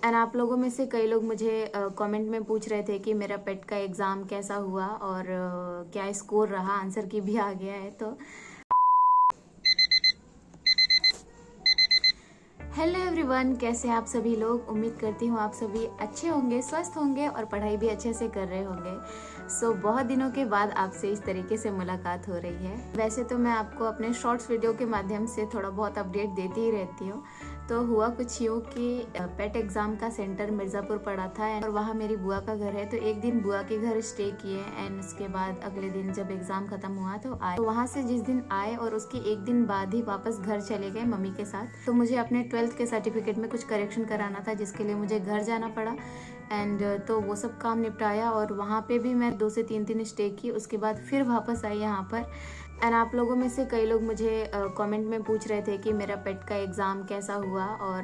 And आप लोगों में से कई लोग मुझे कमेंट में पूछ रहे थे कि मेरा पेट का एग्ज़ाम कैसा हुआ और क्या स्कोर रहा। आंसर की भी आ गया है। तो हेलो एवरीवन, कैसे हैं आप सभी लोग। उम्मीद करती हूँ आप सभी अच्छे होंगे, स्वस्थ होंगे और पढ़ाई भी अच्छे से कर रहे होंगे। बहुत दिनों के बाद आपसे इस तरीके से मुलाकात हो रही है। वैसे तो मैं आपको अपने शॉर्ट्स वीडियो के माध्यम से थोड़ा बहुत अपडेट देती ही रहती हूँ। तो हुआ कुछ यूँ कि पेट एग्ज़ाम का सेंटर मिर्ज़ापुर पड़ा था और वहाँ मेरी बुआ का घर है। तो एक दिन बुआ के घर स्टे किए एंड उसके बाद अगले दिन जब एग्ज़ाम ख़त्म हुआ तो आए। तो वहाँ से जिस दिन आए और उसके एक दिन बाद ही वापस घर चले गए मम्मी के साथ। तो मुझे अपने 12th के सर्टिफिकेट में कुछ करेक्शन कराना था, जिसके लिए मुझे घर जाना पड़ा एंड तो वो सब काम निपटाया और वहाँ पे भी मैं 2 से 3 दिन स्टे की। उसके बाद फिर वापस आई यहाँ पर। एंड आप लोगों में से कई लोग मुझे कमेंट में पूछ रहे थे कि मेरा पेट का एग्ज़ाम कैसा हुआ और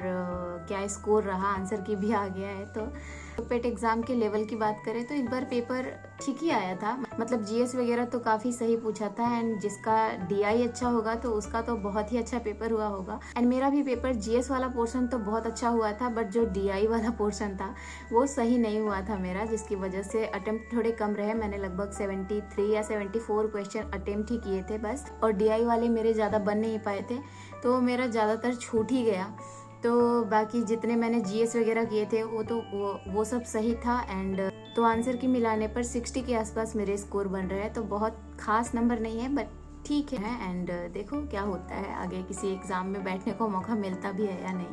क्या स्कोर रहा। आंसर की भी आ गया है। तो पेट एग्ज़ाम के लेवल की बात करें तो इस बार पेपर ठीक ही आया था। मतलब जीएस वगैरह तो काफ़ी सही पूछा था एंड जिसका डीआई अच्छा होगा तो उसका तो बहुत ही अच्छा पेपर हुआ होगा। एंड मेरा भी पेपर जीएस वाला पोर्शन तो बहुत अच्छा हुआ था, बट जो डीआई वाला पोर्शन था वो सही नहीं हुआ था मेरा, जिसकी वजह से अटेम्प्ट थोड़े कम रहे। मैंने लगभग 73 या 74 क्वेश्चन अटेम्प्ट ही किए थे बस, और डीआई वाले मेरे ज़्यादा बन नहीं पाए थे तो मेरा ज़्यादातर छूट ही गया। तो बाकी जितने मैंने जीएस वगैरह किए थे वो सब सही था एंड तो आंसर की मिलाने पर 60 के आसपास मेरे स्कोर बन रहे हैं। तो बहुत खास नंबर नहीं है बट ठीक है। एंड देखो क्या होता है आगे, किसी एग्ज़ाम में बैठने को मौका मिलता भी है या नहीं।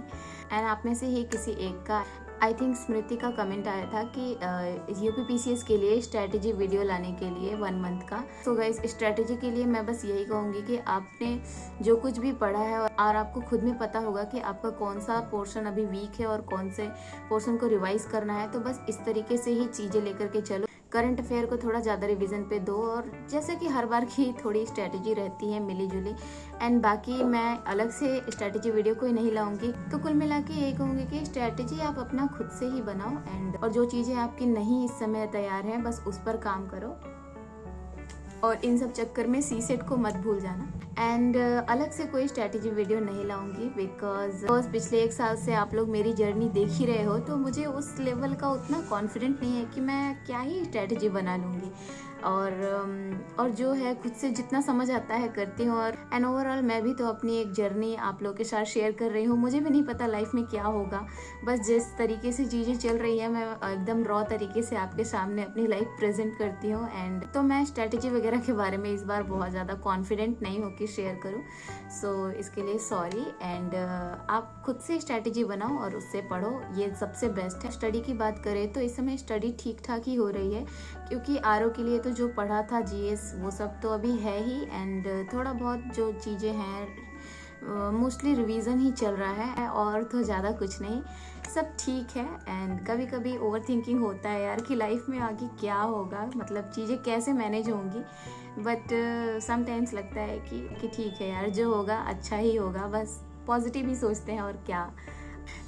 एंड आप में से ही किसी एक का, आई थिंक स्मृति का कमेंट आया था कि यूपीपीसीएस के लिए स्ट्रैटेजी वीडियो लाने के लिए 1 मंथ का। तो गाइस, स्ट्रैटेजी के लिए मैं बस यही कहूँगी कि आपने जो कुछ भी पढ़ा है और आपको खुद में पता होगा कि आपका कौन सा पोर्शन अभी वीक है और कौन से पोर्शन को रिवाइज करना है। तो बस इस तरीके से ही चीज़ें लेकर के चलो। करंट अफेयर को थोड़ा ज़्यादा रिवीजन पे दो और जैसे कि हर बार की थोड़ी स्ट्रैटेजी रहती है मिली जुली। एंड बाकी मैं अलग से स्ट्रैटेजी वीडियो कोई नहीं लाऊंगी। तो कुल मिला के यही कहूँगी कि स्ट्रैटेजी आप अपना खुद से ही बनाओ एंड और जो चीज़ें आपकी नहीं इस समय तैयार हैं बस उस पर काम करो और इन सब चक्कर में सीसेट को मत भूल जाना। एंड अलग से कोई स्ट्रैटेजी वीडियो नहीं लाऊंगी बिकॉज पिछले 1 साल से आप लोग मेरी जर्नी देख ही रहे हो, तो मुझे उस लेवल का उतना कॉन्फिडेंट नहीं है कि मैं क्या ही स्ट्रैटेजी बना लूँगी। और जो है खुद से जितना समझ आता है करती हूँ। और एंड ओवरऑल मैं भी तो अपनी एक जर्नी आप लोगों के साथ शेयर कर रही हूँ। मुझे भी नहीं पता लाइफ में क्या होगा, बस जिस तरीके से चीज़ें चल रही है मैं एकदम रॉ तरीके से आपके सामने अपनी लाइफ प्रेजेंट करती हूँ। एंड तो मैं स्ट्रैटेजी वगैरह के बारे में इस बार बहुत ज़्यादा कॉन्फिडेंट नहीं हो कि शेयर करूँ। इसके लिए सॉरी। एंड आप खुद से स्ट्रैटेजी बनाओ और उससे पढ़ो, ये सबसे बेस्ट है। स्टडी की बात करें तो इस समय स्टडी ठीक ठाक ही हो रही है, क्योंकि आरओ के लिए तो जो पढ़ा था जीएस वो सब तो अभी है ही। एंड थोड़ा बहुत जो चीज़ें हैं मोस्टली रिवीजन ही चल रहा है और तो ज़्यादा कुछ नहीं, सब ठीक है। एंड कभी कभी ओवर थिंकिंग होता है यार कि लाइफ में आगे क्या होगा, मतलब चीज़ें कैसे मैनेज होंगी। बट समटाइम्स लगता है कि ठीक है यार, जो होगा अच्छा ही होगा, बस पॉजिटिव ही सोचते हैं और क्या।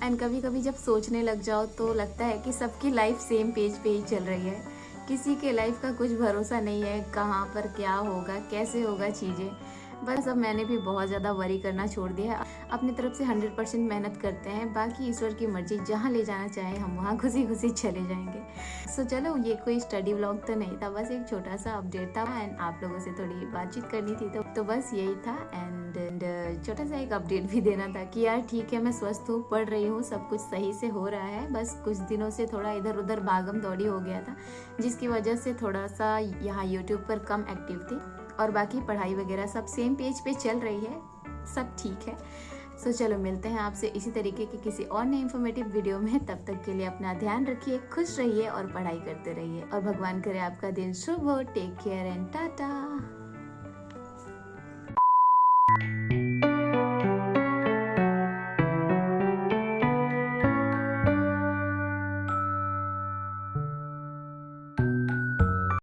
एंड कभी कभी जब सोचने लग जाओ तो लगता है कि सबकी लाइफ सेम पेज पे ही चल रही है, किसी के लाइफ का कुछ भरोसा नहीं है, कहाँ पर क्या होगा, कैसे होगा चीज़ें। बस अब मैंने भी बहुत ज़्यादा वरी करना छोड़ दिया है। अपनी तरफ से 100% मेहनत करते हैं, बाकी ईश्वर की मर्जी, जहाँ ले जाना चाहे हम वहाँ खुशी खुशी चले जाएंगे। चलो, ये कोई स्टडी व्लॉग तो नहीं था, बस एक छोटा सा अपडेट था एंड आप लोगों से थोड़ी बातचीत करनी थी तो बस यही था। एंड छोटा सा एक अपडेट भी देना था कि यार ठीक है, मैं स्वस्थ हूँ, पढ़ रही हूँ, सब कुछ सही से हो रहा है। बस कुछ दिनों से थोड़ा इधर उधर भागम दौड़ी हो गया था, जिसकी वजह से थोड़ा सा यहाँ यूट्यूब पर कम एक्टिव थी और बाकी पढ़ाई वगैरह सब सेम पेज पे चल रही है, सब ठीक है। चलो, मिलते हैं आपसे इसी तरीके की किसी और नए इन्फॉर्मेटिव वीडियो में। तब तक के लिए अपना ध्यान रखिए, खुश रहिए और पढ़ाई करते रहिए और भगवान करे आपका दिन शुभ हो। Take care and Tata.